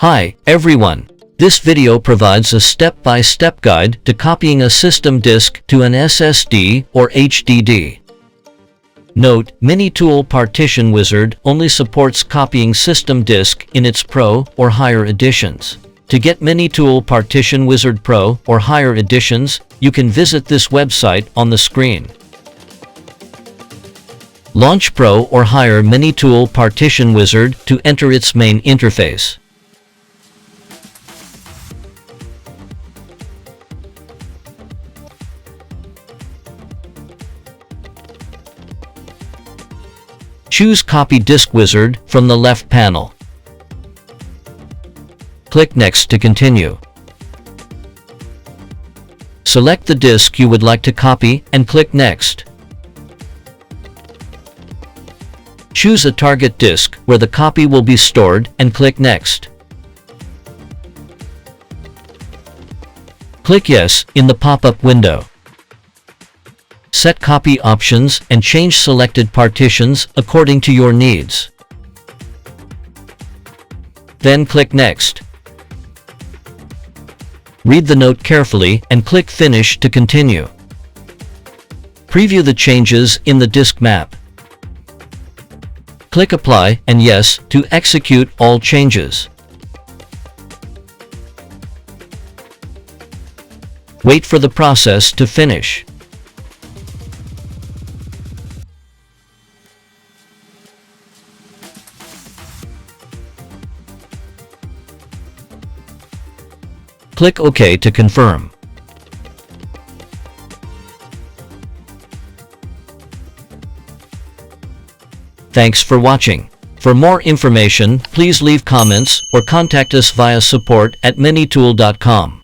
Hi, everyone. This video provides a step-by-step guide to copying a system disk to an SSD or HDD. Note, MiniTool Partition Wizard only supports copying system disk in its Pro or higher editions. To get MiniTool Partition Wizard Pro or higher editions, you can visit this website on the screen. Launch Pro or higher MiniTool Partition Wizard to enter its main interface. Choose Copy Disk Wizard from the left panel. Click Next to continue. Select the disk you would like to copy and click Next. Choose a target disk where the copy will be stored and click Next. Click Yes in the pop-up window. Set copy options and change selected partitions according to your needs. Then click Next. Read the note carefully and click Finish to continue. Preview the changes in the disk map. Click Apply and Yes to execute all changes. Wait for the process to finish. Click OK to confirm. Thanks for watching. For more information, please leave comments or contact us via support@minitool.com.